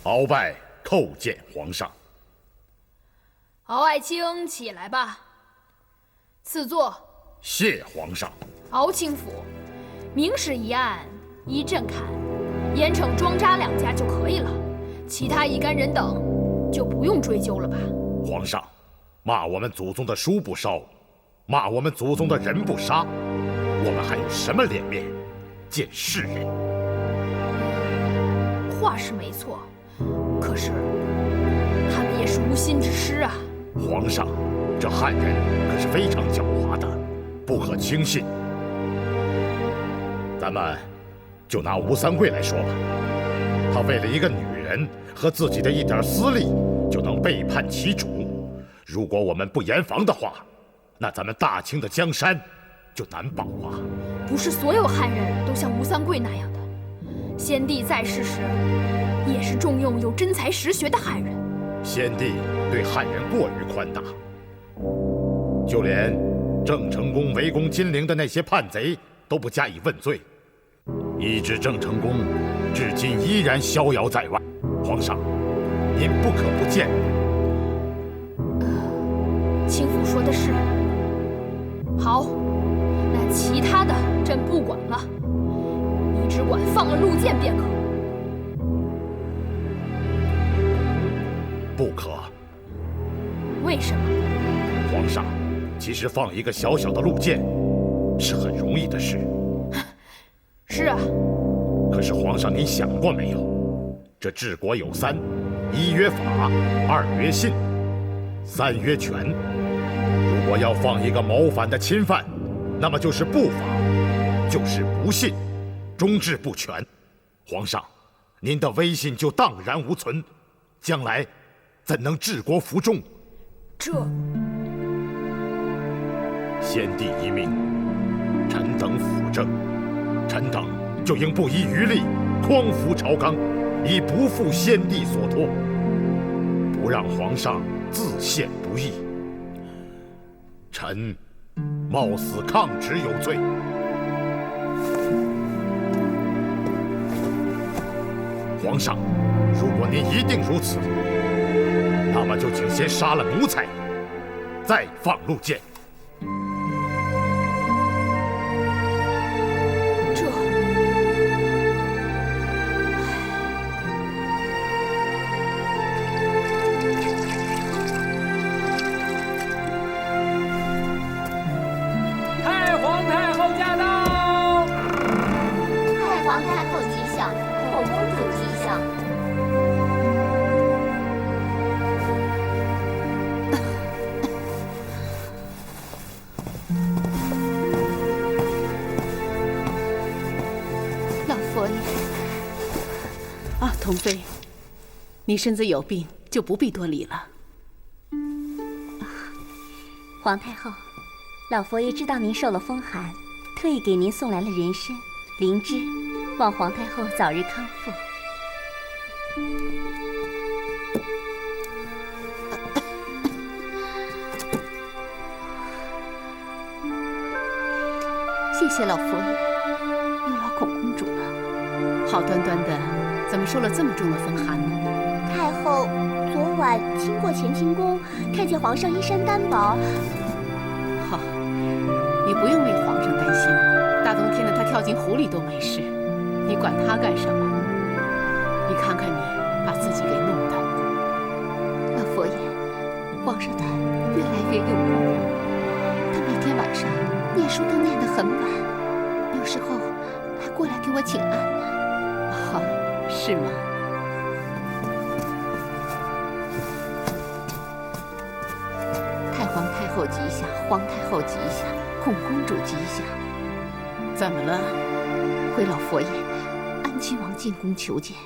鳌拜叩见皇上。鳌爱卿，起来吧。赐座。谢皇上。鳌卿府，明史一案依朕看，严惩庄扎两家就可以了，其他一干人等就不用追究了吧？皇上，骂我们祖宗的书不烧，骂我们祖宗的人不杀，我们还有什么脸面见世人？话是没错，可是他们也是无心之失啊。皇上，这汉人可是非常狡猾的，不可轻信。咱们就拿吴三桂来说吧，他为了一个女人和自己的一点私利，就能背叛其主。如果我们不严防的话，那咱们大清的江山就难保啊！不是所有汉人都像吴三桂那样的，先帝在世时也是重用有真才实学的汉人。先帝对汉人过于宽大，就连郑成功围攻金陵的那些叛贼都不加以问罪，以致郑成功至今依然逍遥在外。皇上，您不可不见。卿府说的是。好，那其他的朕不管了，你只管放了陆建便可。不可。为什么？皇上，其实放一个小小的陆建是很容易的事。是啊。可是皇上，您想过没有？这治国有三：一曰法，二曰信，三曰权。如果要放一个谋反的钦犯，那么就是不法，就是不信，终至不权。皇上，您的威信就荡然无存，将来怎能治国服众？这先帝遗命，臣等辅政，臣等就应不遗余力，匡扶朝纲，以不负先帝所托，不让皇上自陷不义。臣冒死抗旨有罪。皇上，如果您一定如此，那么就请先杀了奴才，再放陆建。太皇太后驾到！太皇太后吉祥，后公主吉祥。老佛爷，啊，童妃，你身子有病，就不必多礼了。皇太后，老佛爷知道您受了风寒，特意给您送来了人参、灵芝，望皇太后早日康复。谢谢老佛爷，有劳孔公主了。好端端的，怎么受了这么重的风寒呢？太后昨晚经过乾清宫，看见皇上衣衫单薄。好，你不用为皇上担心，大冬天的他跳进湖里都没事，你管他干什么？你看看你把自己给弄的。老佛爷，皇上他越来越用功，他每天晚上念书都念得很晚，有时候还过来给我请安呢。好，是吗？太皇太后吉祥，皇太后吉祥，孔公主吉祥。怎么了？回老佛爷，安亲王进宫求见。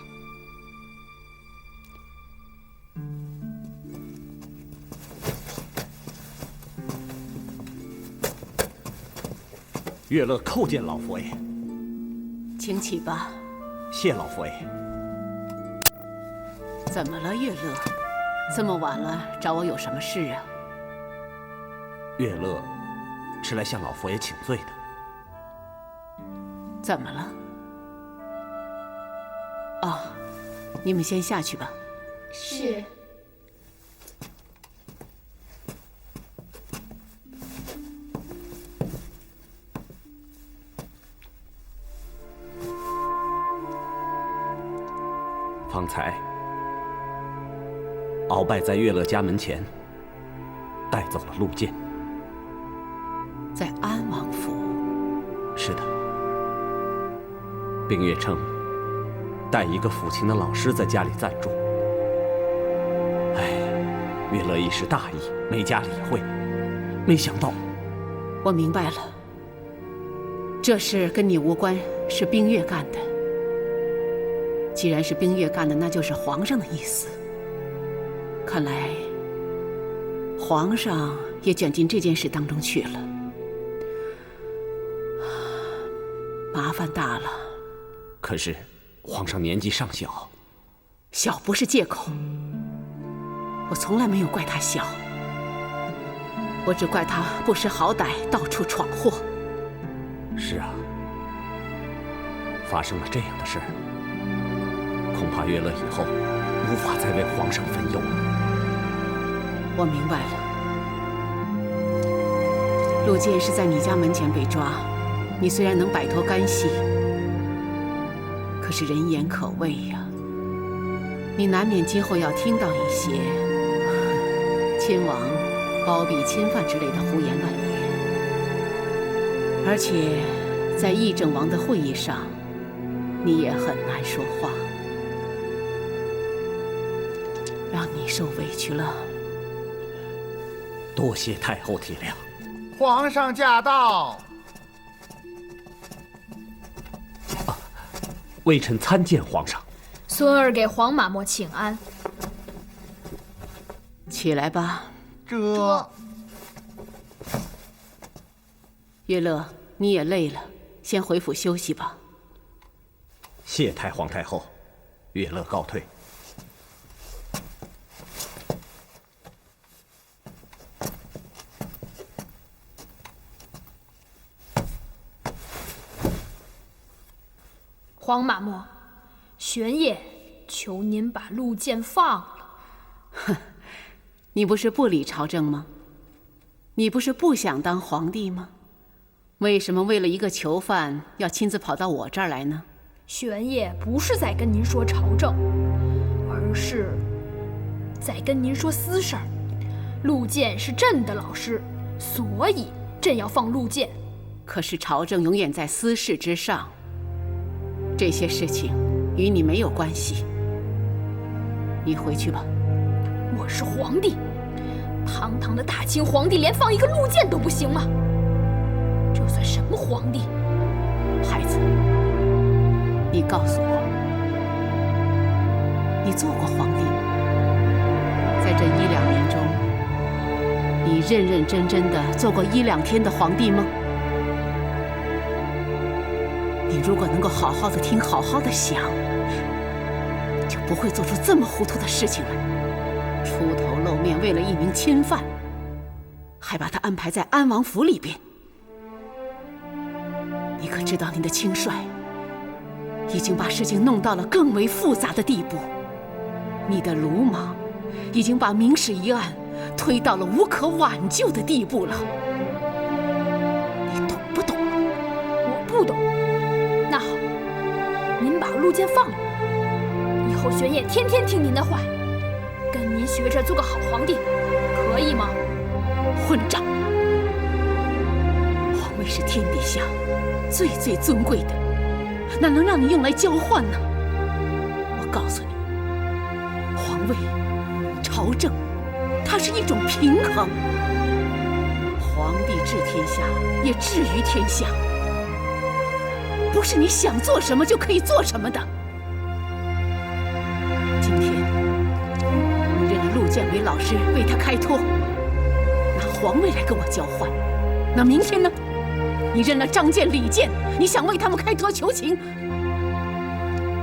月乐叩见老佛爷。请起吧。谢老佛爷。怎么了，月乐？这么晚了，找我有什么事啊？月乐是来向老佛爷请罪的。怎么了？哦，你们先下去吧。是。方才，鳌拜在月乐家门前带走了陆剑。在安王府。是的，冰月称带一个抚琴的老师在家里暂住。哎，月乐一时大意，没加理会，没想到。我明白了，这事跟你无关，是冰月干的。既然是冰月干的，那就是皇上的意思。看来，皇上也卷进这件事当中去了，麻烦大了。可是，皇上年纪尚小，小不是借口。我从来没有怪他小，我只怪他不识好歹，到处闯祸。是啊，发生了这样的事儿，恐怕月乐以后无法再为皇上分忧了。我明白了，陆剑是在你家门前被抓，你虽然能摆脱干系，可是人言可畏呀。你难免今后要听到一些亲王包庇侵犯之类的胡言乱语，而且在议政王的会议上，你也很难说话，让你受委屈了。多谢太后体谅。皇上驾到！微臣参见皇上。孙儿给黄马嬷请安。起来吧。这月乐，你也累了，先回府休息吧。谢太皇太后，月乐告退。黄马嬷，玄烨求您把陆剑放了。哼，你不是不理朝政吗？你不是不想当皇帝吗？为什么为了一个囚犯要亲自跑到我这儿来呢？玄烨不是在跟您说朝政，而是在跟您说私事儿。陆剑是朕的老师，所以朕要放陆剑。可是朝政永远在私事之上，这些事情与你没有关系。你回去吧。我是皇帝，堂堂的大清皇帝，连放一个陆剑都不行吗？这算什么皇帝？孩子，你告诉我，你做过皇帝吗？在这1-2年中，你认认真真的做过1-2天的皇帝吗？你如果能够好好的听，好好的想，就不会做出这么糊涂的事情来。出头露面，为了一名亲犯，还把他安排在安王府里边。你可知道你的轻率已经把事情弄到了更为复杂的地步？你的鲁莽已经把明史一案推到了无可挽救的地步了。你懂不懂？我不懂。那好，您把陆剑放了，以后玄烨天天听您的话，跟您学着做个好皇帝，可以吗？混账！皇位是天底下最最尊贵的，哪能让你用来交换呢？我告诉你，皇位、朝政，它是一种平衡。皇帝治天下，也治于天下，不是你想做什么就可以做什么的。今天你认了陆剑为老师，为他开脱，拿皇位来跟我交换。那明天呢？你认了张剑、李剑，你想为他们开脱求情，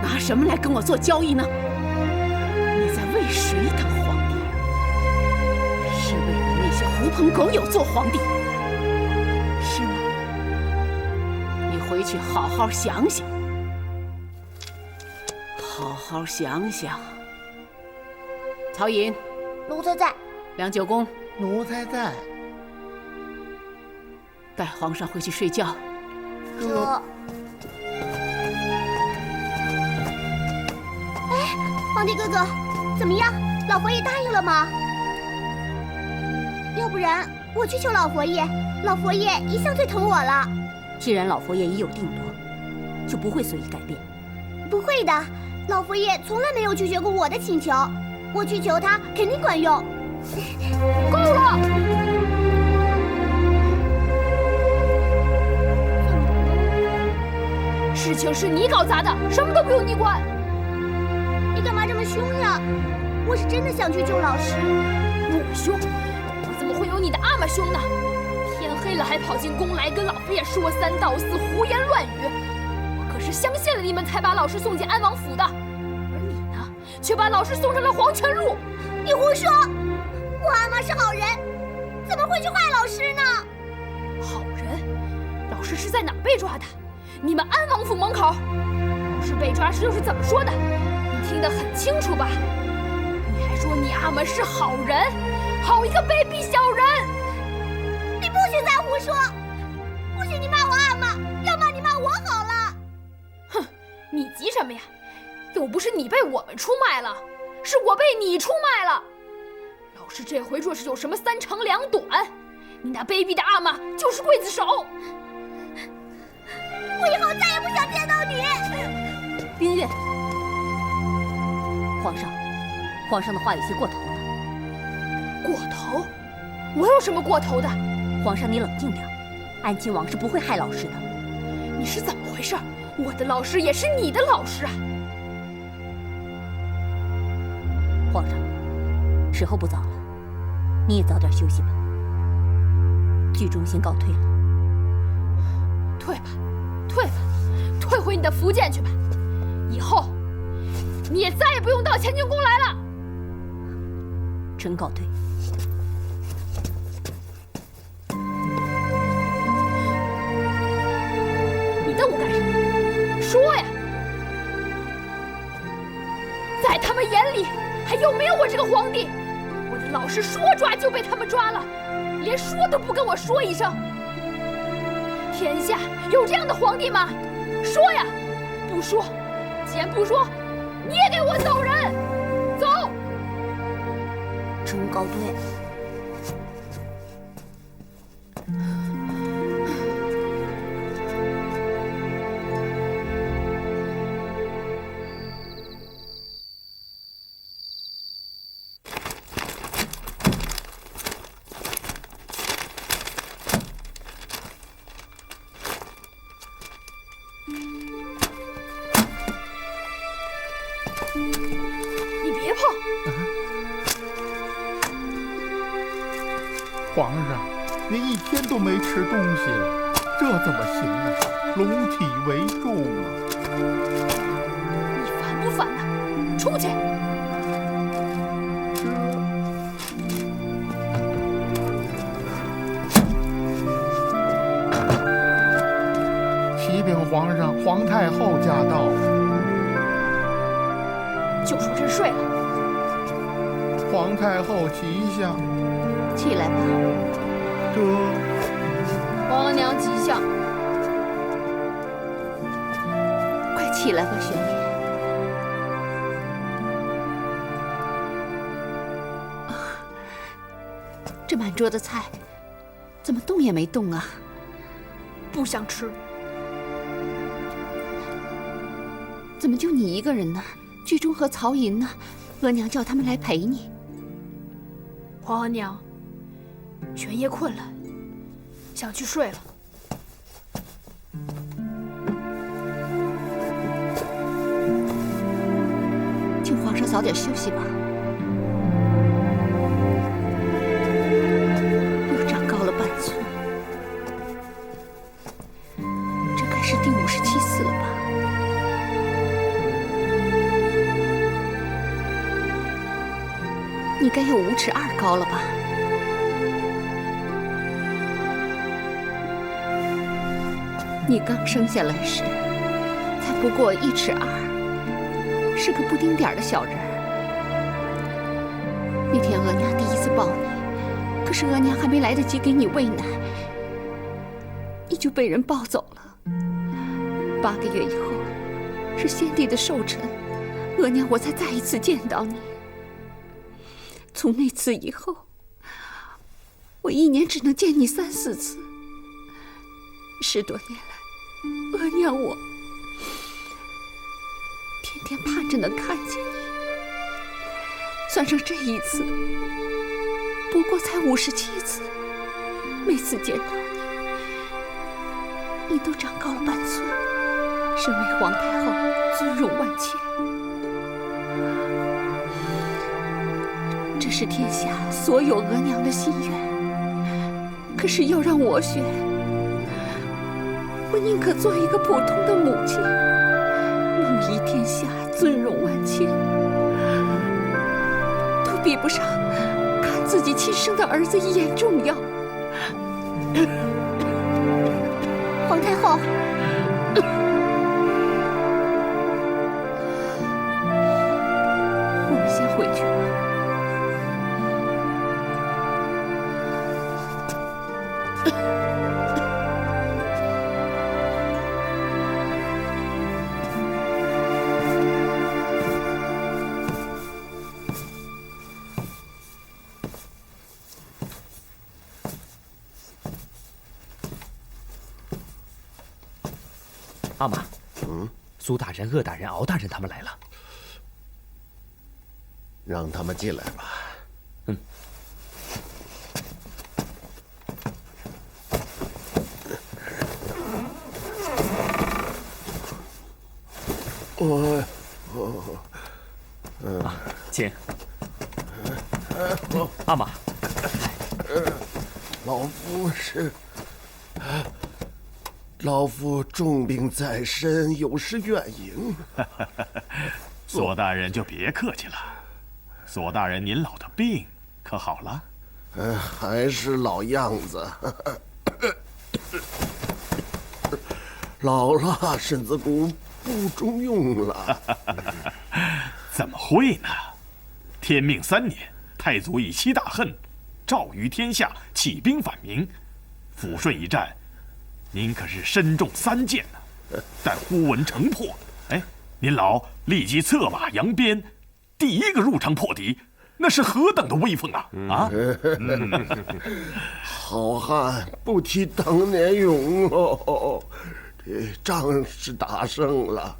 拿什么来跟我做交易呢？你在为谁当皇帝？是为你那些狐朋狗友做皇帝，是吗？你回去好好想想，好好想想。曹寅，奴才在。梁九公，奴才在。带皇上回去睡觉。这。哎，皇帝哥哥，怎么样？老佛爷答应了吗？要不然我去求老佛爷，老佛爷一向最疼我了。既然老佛爷已有定夺，就不会随意改变。不会的，老佛爷从来没有拒绝过我的请求，我去求他肯定管用。够了！事情是你搞砸的，什么都不用你管。你干嘛这么凶呀？我是真的想去救老师。我凶？我怎么会有你的阿玛凶呢？天黑了还跑进宫来跟老佛爷说三道四，胡言乱语。我可是相信了你们才把老师送进安王府的，而你呢，却把老师送上了黄泉路。你胡说！我阿玛是好人，怎么会去害老师呢？好人？老师是在哪儿被抓的？你们安王府门口。老师被抓时又是怎么说的？你听得很清楚吧？你还说你阿玛是好人，好一个卑鄙小人！你不许再胡说！不许你骂我阿玛，要骂你骂我好了。哼，你急什么呀？又不是你被我们出卖了，是我被你出卖了。老师这回若是有什么三长两短，你那卑鄙的阿玛就是刽子手。我以后再也不想见到你。冰月，皇上的话有些过头了。过头？我有什么过头的？皇上，你冷静点，安亲王是不会害老师的。你是怎么回事？我的老师也是你的老师啊！皇上，时候不早了，你也早点休息吧。剧中先告退了。退吧，退吧，退回你的福建去吧。以后你也再也不用到乾清宫来了。臣告退。你瞪我干什么？说呀！在他们眼里还有没有我这个皇帝？我的老师说抓就被他们抓了，连说都不跟我说一声。天下有这样的皇帝吗？说呀！不说，既然不说，你也给我走人！走！臣告退。你别碰！皇上，您一天都没吃东西了，这怎么行呢？龙体为重啊！你烦不烦呐？出去！启禀皇上，皇太后驾到。就说朕睡了。皇太后吉祥。起来吧。这皇娘吉祥。快起来吧，玄烨。这满桌的菜，怎么动也没动啊？不想吃。怎么就你一个人呢？剧中和曹寅呢？额娘叫他们来陪你。皇娘，玄烨困了，想去睡了。请皇上早点休息吧。又长高了半寸，这该是第57次了吧？你该有5尺2高了吧？你刚生下来时才不过1尺2，是个不丁点儿的小人儿。那天额娘第一次抱你，可是额娘还没来得及给你喂奶，你就被人抱走了。8个月以后，是先帝的寿辰，额娘我才再一次见到你。从那次以后，我1年只能见你3、4次。10多年来，额娘我天天盼着能看见你，算上这一次，不过才57次。每次见到你，你都长高了半寸，身为皇太后，尊荣万千。这是天下所有额娘的心愿，可是要让我选，我宁可做一个普通的母亲，母仪天下，尊荣万千，都比不上看自己亲生的儿子一眼重要。皇太后，我们先回去吧。阿玛，苏大人、鄂大人、敖大人他们来了，让他们进来吧。请。阿玛，老夫重病在身，有失远迎。索大人就别客气了。索大人，您老的病可好了？还是老样子。老了，身子骨不中用了。怎么会呢？天命3年，太祖以7大恨，诏于天下，起兵反明。抚顺一战，您可是身中3箭呢。但忽闻城破，您老立即策马扬鞭，第1个入城破敌，那是何等的威风啊！好汉不提当年勇哦。这仗是打胜了，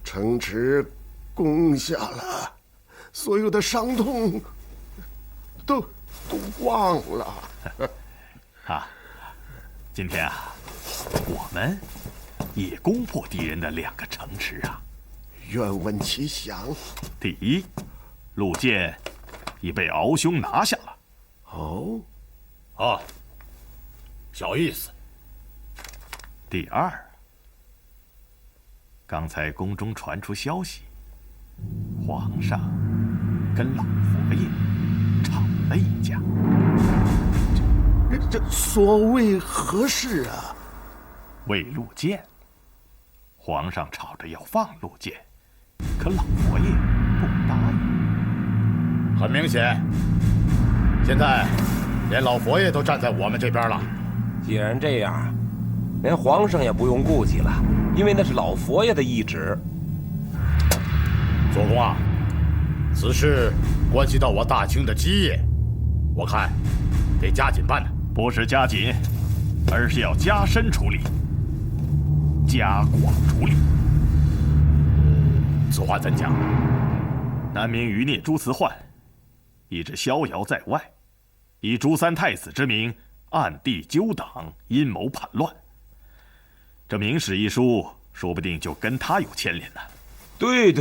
城池攻下了，所有的伤痛都忘了。今天我们也攻破敌人的2个城池啊。愿闻其详。第1，陆建已被敖兄拿下了。小意思。第2，刚才宫中传出消息，皇上跟老佛爷吵了一架。这所谓何事啊？为陆建。皇上吵着要放陆建，可老佛爷不答应。很明显，现在连老佛爷都站在我们这边了。既然这样，连皇上也不用顾忌了，因为那是老佛爷的懿旨。左公啊，此事关系到我大清的基业，我看得加紧办呢。不是加紧，而是要加深处理，加广处理。此话怎讲？南明余孽朱慈焕一直逍遥在外，以朱3太子之名暗地纠党，阴谋叛乱。这明史一书，说不定就跟他有牵连呢。对，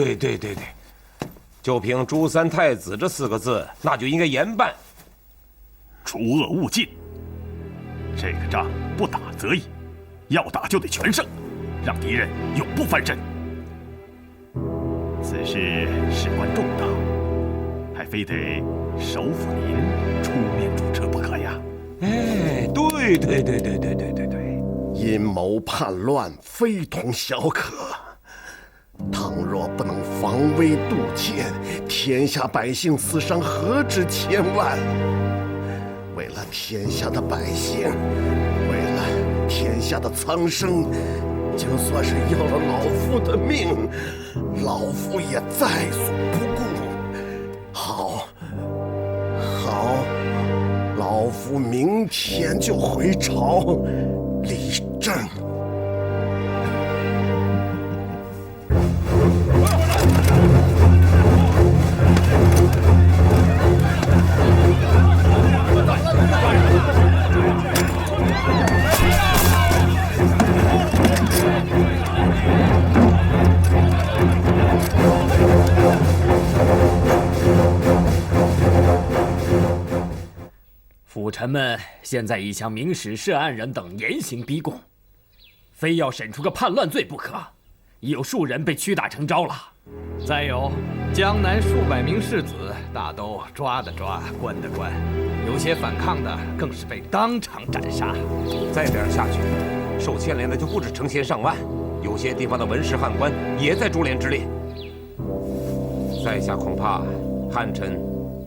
就凭朱3太子这4个字，那就应该严办。除恶务尽，这个仗不打则已，要打就得全胜，让敌人永不翻身。此事事关重大，还非得首辅您出面主持不可呀。对，阴谋叛乱非同小可，倘若不能防微杜渐，天下百姓死伤何止千万？为了天下的百姓，为了天下的苍生，就算是要了老夫的命，老夫也在所不顾。好，老夫明天就回朝立正。辅臣们现在已向明史涉案人等严刑逼供，非要审出个叛乱罪不可。已有数人被屈打成招了。再有，江南数百名士子大都抓的抓，关的关，有些反抗的更是被当场斩杀。再这样下去，受牵连的就不止成千上万，有些地方的文士汉官也在株连之列。在下恐怕汉臣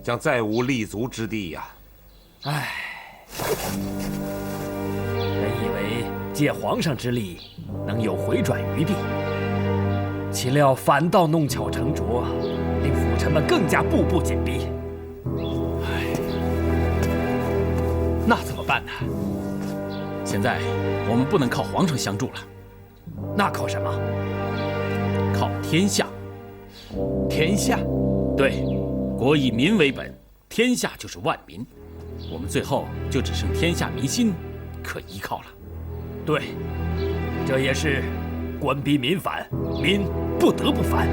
将再无立足之地呀。唉，本以为借皇上之力能有回转余地，岂料反倒弄巧成拙，令辅臣们更加步步紧逼。唉，那怎么办呢？现在我们不能靠皇上相助了，那靠什么？靠天下。天下？对，国以民为本，天下就是万民。我们最后就只剩天下民心可依靠了。对，这也是官逼民反，民不得不反。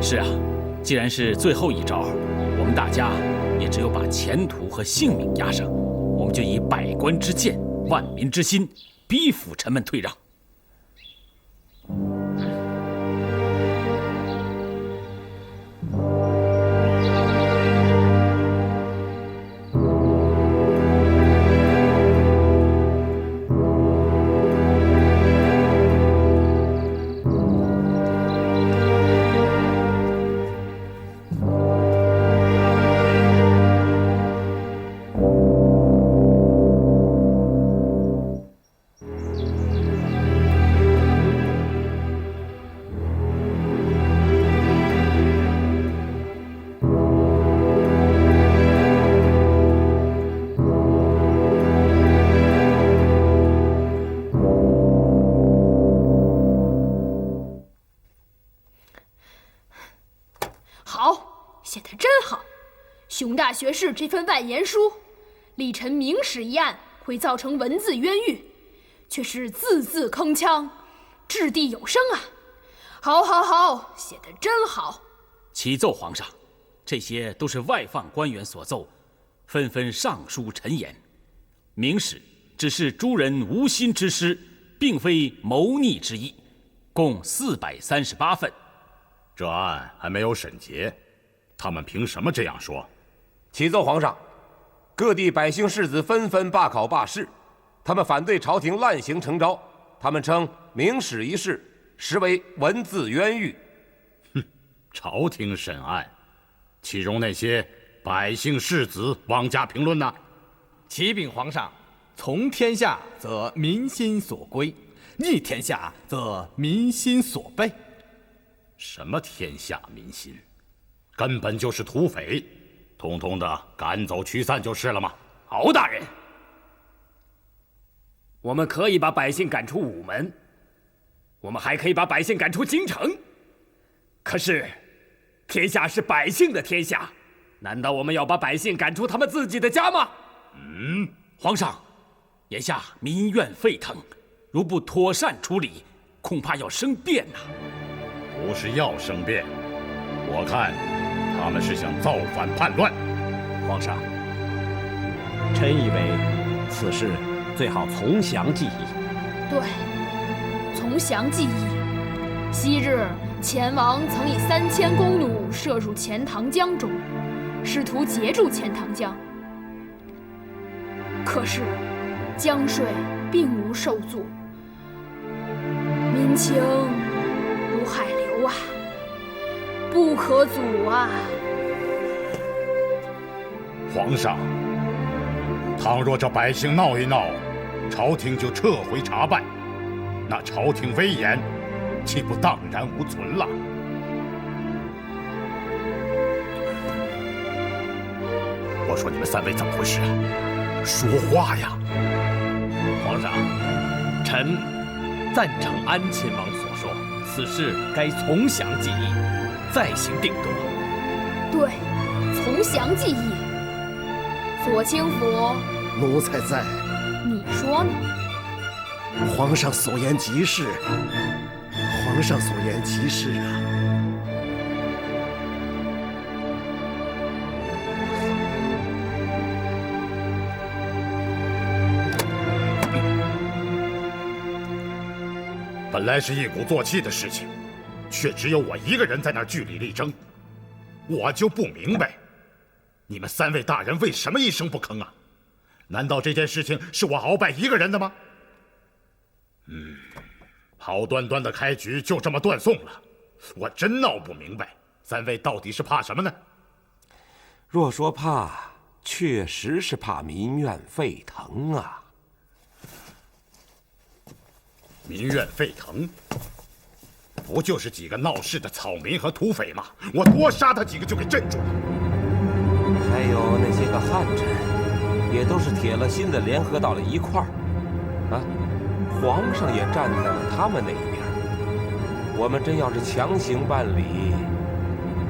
是啊，既然是最后一招，我们大家也只有把前途和性命押上，我们就以百官之剑、万民之心，逼辅臣们退让。熊大学士这份万言书，历陈明史一案会造成文字冤狱，却是字字铿锵，掷地有声啊！好，写得真好。启奏皇上，这些都是外放官员所奏，纷纷上书陈言。明史只是诸人无心之失，并非谋逆之意，共438份。这案还没有审结，他们凭什么这样说？启奏皇上，各地百姓士子纷纷罢考罢试，他们反对朝廷滥行成招，他们称明史一事实为文字冤狱。哼，朝廷审案，岂容那些百姓士子妄加评论呢？启禀皇上，从天下则民心所归，逆天下则民心所背。什么天下民心，根本就是土匪，统统的赶走驱散就是了嘛。敖大人，我们可以把百姓赶出午门，我们还可以把百姓赶出京城。可是，天下是百姓的天下，难道我们要把百姓赶出他们自己的家吗？皇上，眼下民怨沸腾，如不妥善处理，恐怕要生变呐。不是要生变，我看他们是想造反叛乱。皇上，臣以为此事最好从详记忆。对，从详记忆。昔日前王曾以3000弓弩射入钱塘江中，试图截住钱塘江，可是江水并无受阻，民情如海流啊！不可阻啊！皇上，倘若这百姓闹一闹，朝廷就撤回查办，那朝廷威严岂不荡然无存了？我说你们3位怎么回事啊？说话呀！皇上，臣赞成安亲王所说，此事该从详计议，再行定夺。对，从详计议。左卿府，奴才在。你说呢？皇上所言极是，皇上所言极是啊！本来是一鼓作气的事情，却只有我一个人在那儿据理力争，我就不明白，你们3位大人为什么一声不吭啊？难道这件事情是我鳌拜一个人的吗？好端端的开局就这么断送了，我真闹不明白，3位到底是怕什么呢？若说怕，确实是怕民怨沸腾啊。民怨沸腾，不就是几个闹事的草民和土匪吗？我多杀他几个就给镇住了。还有那些个汉臣，也都是铁了心的联合到了一块儿，啊，皇上也站在了他们那一边。我们真要是强行办理，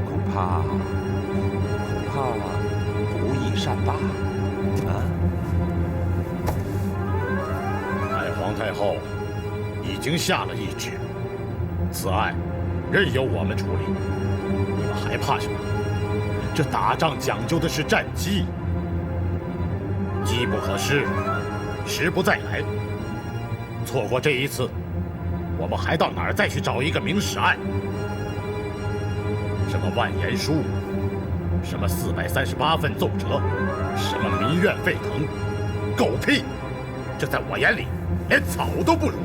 恐怕不易善罢啊！太皇太后已经下了懿旨，此案任由我们处理，你们还怕什么？这打仗讲究的是战机，机不可失，时不再来。错过这一次，我们还到哪儿再去找一个明史案？什么万言书，什么438份奏折，什么民怨沸腾，狗屁！这在我眼里连草都不如。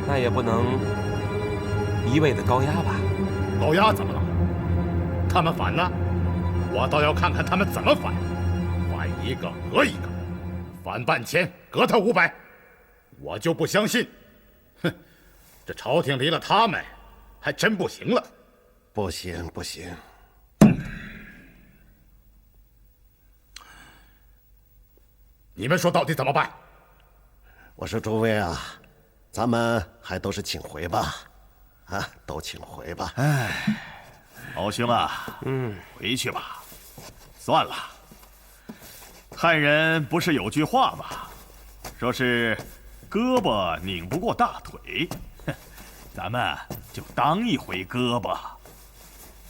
那也不能一味的高压吧？高压怎么了？他们反呢，我倒要看看他们怎么反。反一个讹一个，反半千讹他500，我就不相信。哼，这朝廷离了他们，还真不行了。不行不行。你们说到底怎么办？我说诸位啊，咱们还都是请回吧，啊，都请回吧。哎，敖兄啊，回去吧。算了，汉人不是有句话吗？说是胳膊拧不过大腿，哼，咱们就当一回胳膊，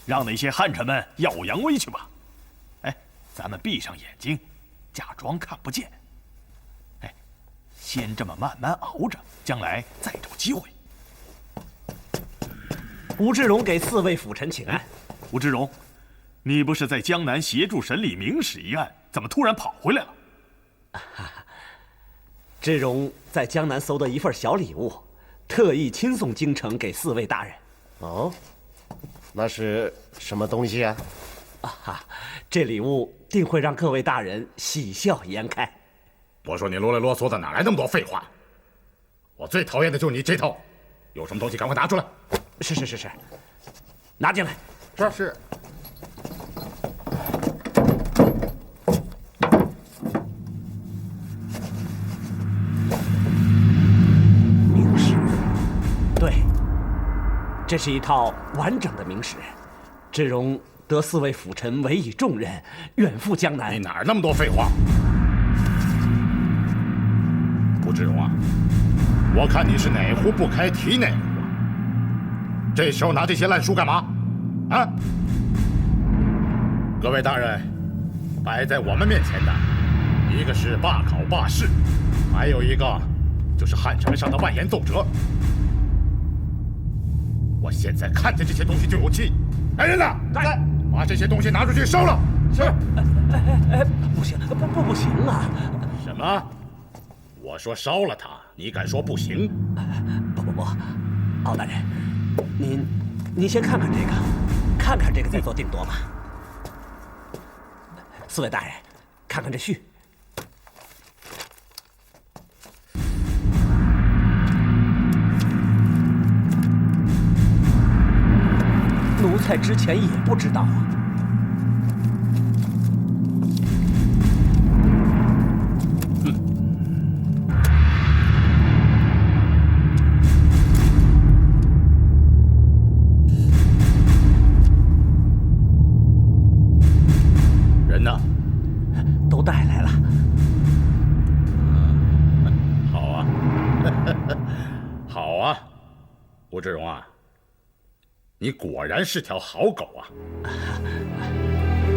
让那些汉臣们耀扬威去吧。哎，咱们闭上眼睛，假装看不见。哎，先这么慢慢熬着，将来再找机会。吴志荣给4位辅臣请安。吴志荣，你不是在江南协助审理明史一案，怎么突然跑回来了？志荣在江南搜得一份小礼物，特意亲送京城给4位大人。哦，那是什么东西啊？这礼物定会让各位大人喜笑颜开。我说你啰里啰嗦的，哪来那么多废话？我最讨厌的就是你这套，有什么东西赶快拿出来。是，拿进来。是。明史，对，这是一套完整的明史。志荣得4位辅臣委以重任，远赴江南。你哪儿那么多废话？吴志荣啊，我看你是哪壶不开提哪壶啊！这时候拿这些烂书干嘛？啊！各位大人，摆在我们面前的，一个是罢考罢试，还有一个就是汉臣们上的万言奏折。我现在看见这些东西就有气。来人呐，在，把这些东西拿出去烧了。是。不行，不行啊！什么？我说烧了它，你敢说不行？不，敖大人，您先看看这个。看看这个再做定夺吧。四位大人，看看这序。奴才之前也不知道啊。人呢？都带来了。好啊，好啊，吴志荣啊。你果然是条好狗啊！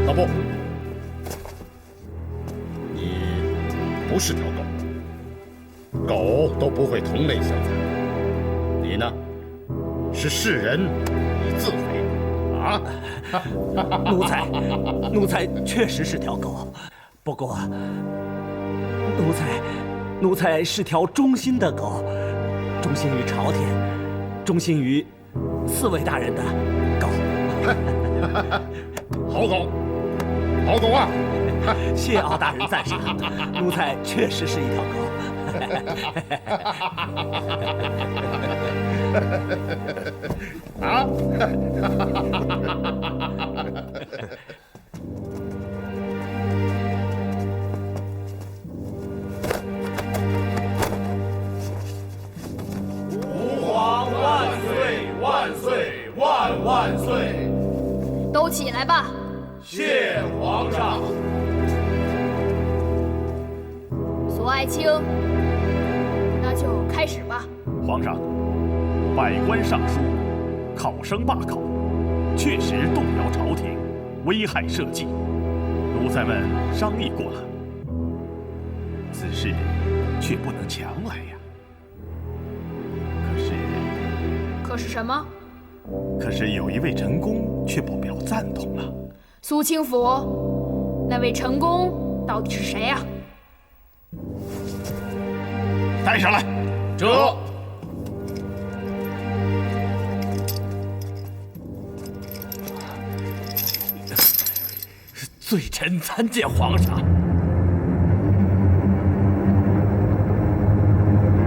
老布，你不是条狗，狗都不会同类相残。你呢，是世人，你自肥啊！奴才确实是条狗，不过奴才是条忠心的狗，忠心于朝廷，忠心于四位大人的狗。好狗，好狗啊！谢敖大人赞赏，奴才确实是一条狗。啊！吾皇万岁万岁万万岁！都起来吧！谢皇上。索爱卿，那就开始吧。皇上，百官上书，考生罢考，确实动摇朝廷，危害社稷。奴才们商议过了，此事却不能强来呀。可是什么？可是有一位陈公却不表赞同了。苏清府，那位陈公到底是谁呀？带上来。这。罪臣参见皇上。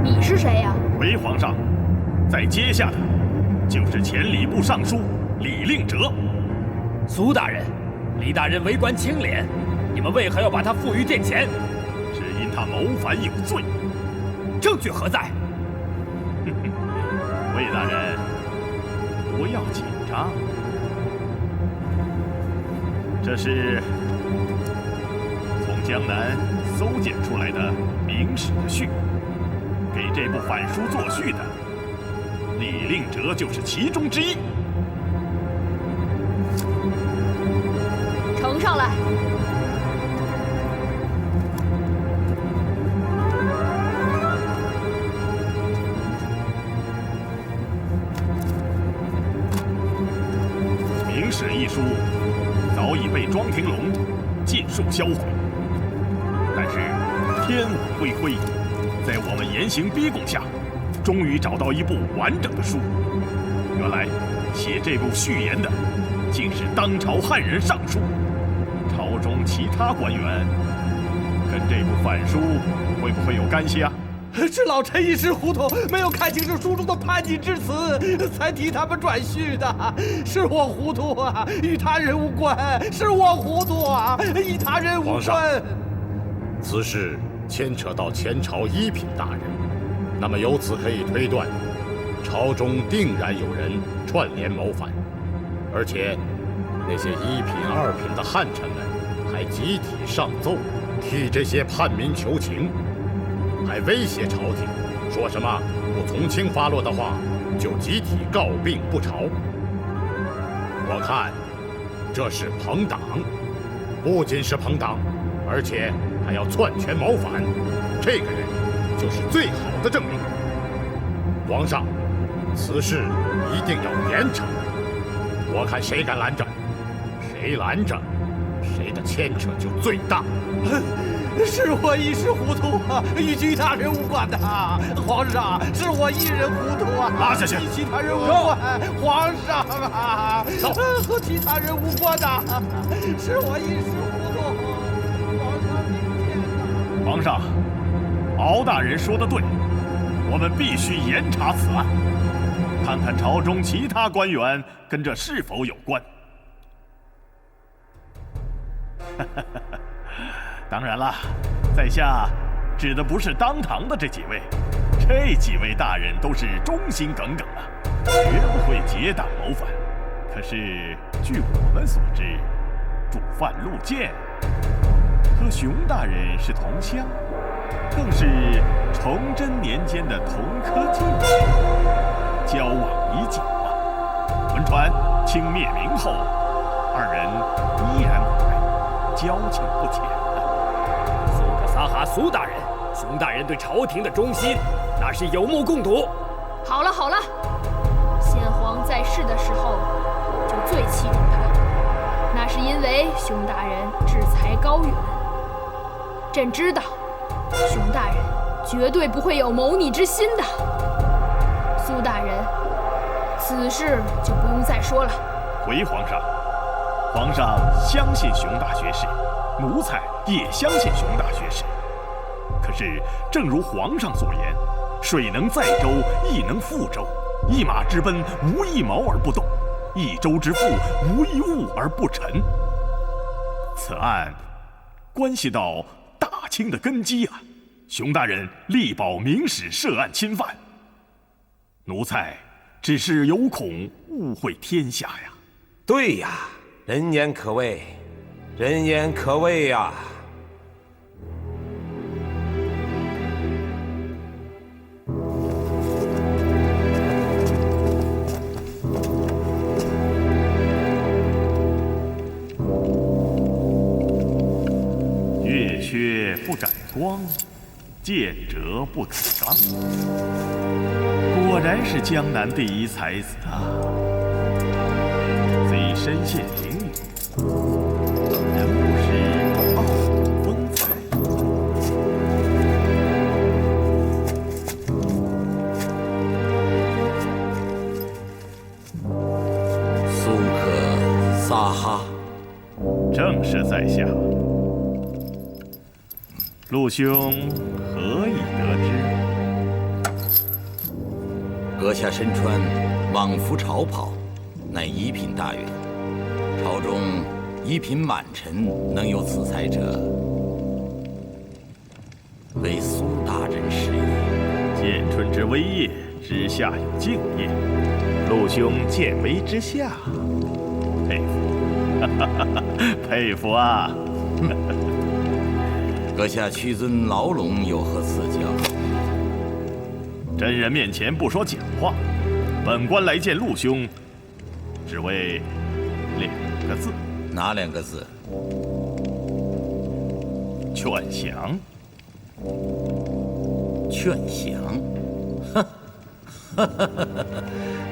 你是谁呀？回皇上，在接下的就是前礼部尚书李令哲。苏大人，李大人为官清廉，你们为何要把他缚于殿前？只因他谋反有罪。证据何在？魏大人，不要紧张。这是从江南搜检出来的明史的序，给这部反书作序的李令哲就是其中之一。呈上来。明史一书早已被庄廷龙尽数销毁，但是天网恢恢，在我们严刑逼供下，终于找到一部完整的书。原来写这部序言的竟是当朝汉人尚书，朝中其他官员跟这部反书会不会有干系啊？是老臣一时糊涂，没有看清楚书中的叛逆之词，才替他们转序的。是我糊涂啊，与他人无关。是我糊涂啊，与他人无关。此事牵扯到前朝一品大人，那么由此可以推断，朝中定然有人串联谋反，而且那些一品、二品的汉臣们还集体上奏，替这些叛民求情。还威胁朝廷，说什么不从轻发落的话，就集体告病不朝。我看这是朋党，不仅是朋党，而且还要篡权谋反。这个人就是最好的证明。皇上，此事一定要严惩。我看谁敢拦着，谁拦着，谁的牵扯就最大。是我一时糊涂啊，与其他人无关的。皇上，是我一人糊涂啊，拉下去，与其他人无关。皇上啊，和其他人无关呐，是我一时糊涂，皇上，敖大人说的对，我们必须严查此案，看看朝中其他官员跟这是否有关。当然了，在下指的不是当堂的这几位，这几位大人都是忠心耿耿啊，绝不会结党谋反。可是据我们所知，主犯陆建和熊大人是同乡，更是崇祯年间的同科进士，交往已久啊。闻传清灭明后，二人依然往来，交情不浅。苏克萨哈苏大人，熊大人对朝廷的忠心，那是有目共睹。好了好了，先皇在世的时候就最器重他，那是因为熊大人志才高远。朕知道，熊大人绝对不会有谋逆之心的。苏大人，此事就不用再说了。回皇上，皇上相信熊大学士，奴才也相信熊大学士。可是，正如皇上所言，水能载舟，亦能覆舟。一马之奔，无一毛而不动；一舟之覆，无一物而不沉。此案关系到大清的根基啊！熊大人力保明史涉案侵犯，奴才只是有恐误会天下呀。对呀，人言可畏，人言可畏呀。月缺不展光，见折不可刚。果然是江南第一才子啊！虽身陷囹圄，仍不失傲骨风采。苏克萨哈，正是在下。陆兄何以得知？阁下身穿往服朝袍，乃一品大员。朝中一品满臣能有此才者，为苏大人是也。建春之威业，之下有敬业。陆兄见威之下，佩服，佩服啊！阁下屈尊牢笼，有何赐教？真人面前不说假话，本官来见陆兄，只为2个字。哪2个字？劝降。劝降？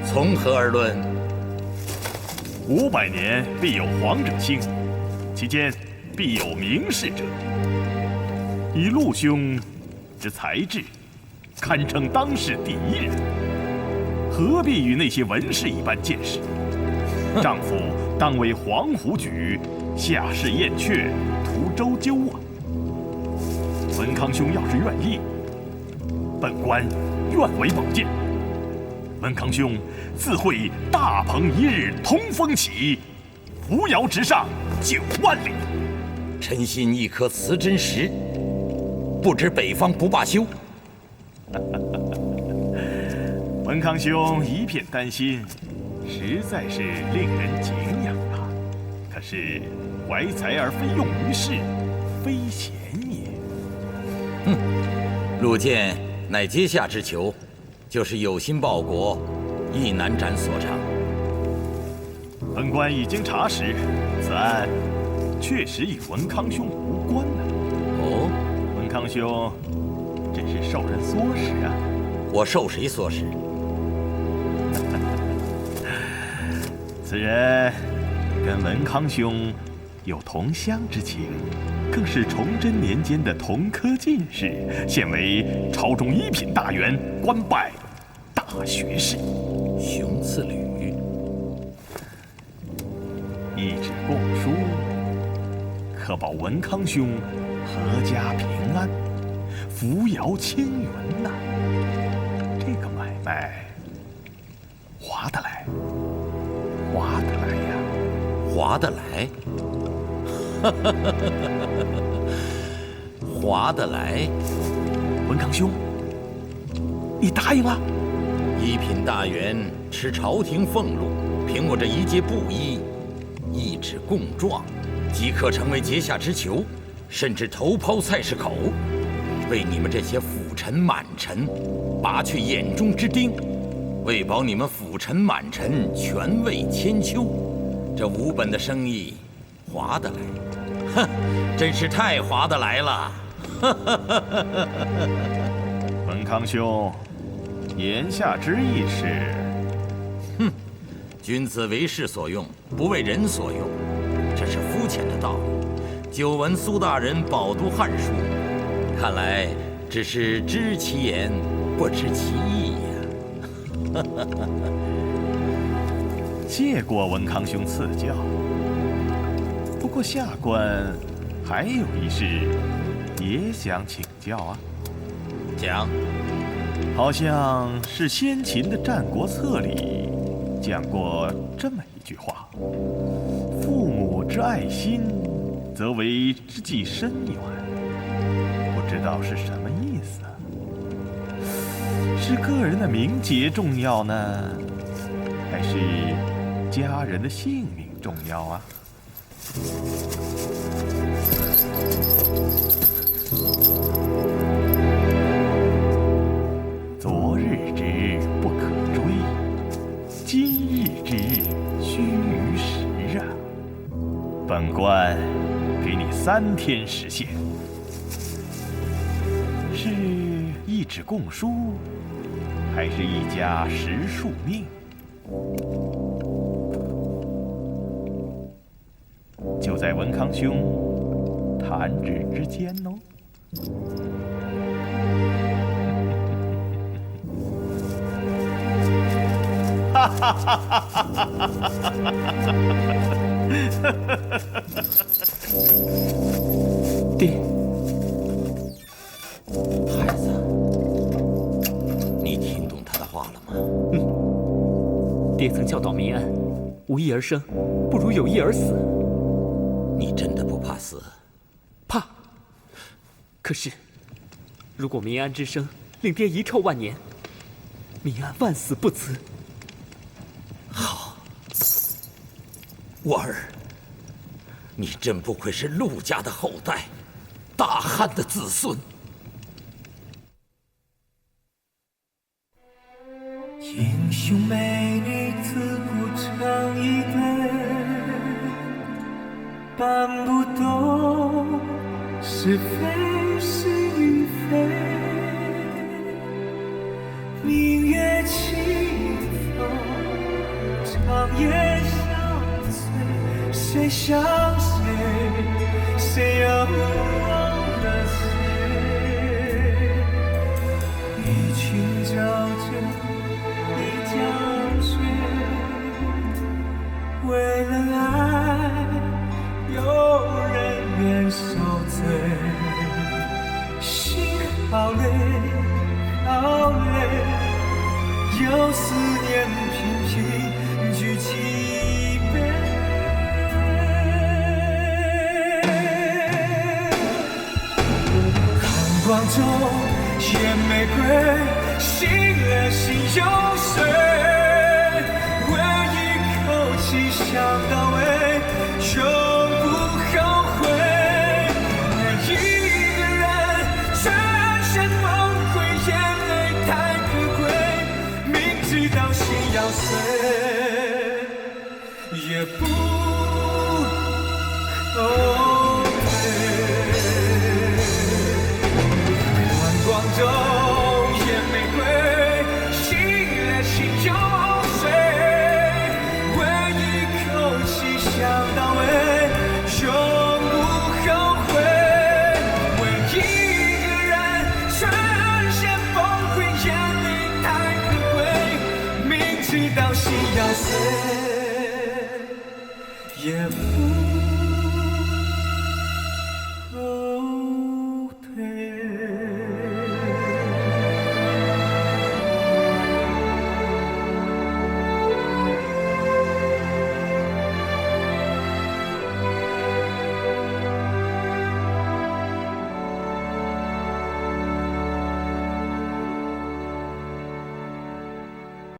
从何而论？500年必有皇者兴，其间必有明士者。以陆兄之才智，堪称当世第一人，何必与那些文士一般见识？丈夫当为黄虎踞，下士燕雀，图周鸠啊！文康兄要是愿意，本官愿为宝剑。文康兄自会大鹏一日通风起，扶摇直上9万里。臣心一颗瓷真石，不知北方不罢休。文康兄一片丹心，实在是令人敬仰啊！可是怀才而非用于世，非贤也。哼，陆建乃阶下之囚，就是有心报国，亦难斩所长。本官已经查实，此案确实与文康兄无关呢。哦，文康兄只是受人唆使啊！我受谁唆使？此人跟文康兄有同乡之情，更是崇祯年间的同科进士，现为朝中1品大员，官拜大学士。熊次履。一纸供书，可保文康兄阖家平安，扶摇青云呐。这个买卖划得来，划得来呀，划得来，划得来。文康兄，你答应了？一品大员吃朝廷俸禄，凭我这一介布衣，一纸供状，即可成为阶下之囚，甚至头抛菜市口，为你们这些辅臣满臣拔去眼中之钉，为保你们辅臣满臣权位千秋，这无本的生意划得来，哼，真是太划得来了。文康兄，言下之意是，哼，君子为士所用，不为人所用，这是肤浅的道理。久闻苏大人饱读《汉书》，看来只是知其言，不知其意呀。谢过文康兄赐教。不过下官还有一事也想请教啊。讲。好像是先秦的《战国策》里讲过这么一句话：父母之爱心，则为之计深远。不知道是什么意思啊？是个人的名节重要呢，还是家人的性命重要啊？昨日之不可追，今日之须臾时啊！本官给你3天时限，是一纸供书，还是一家10数命？就在文康兄弹指之间哦。哈哈哈哈爹，孩子，你听懂他的话了吗？爹曾教导民安，无义而生，不如有义而死。你真的不怕死？怕。可是，如果民安之生令爹遗臭万年，民安万死不辞。好，我儿，你真不愧是陆家的后代，大汉的子孙。英雄美女自古成一对，搬不动是非是与非。明月清风，长夜相随，谁想谁，谁又忘了谁？一群沼泽，一江水，为了爱，有人愿受罪。心好累，好累，有思念频频举起杯。寒光中野玫瑰，醒了心有谁？为一口气想到。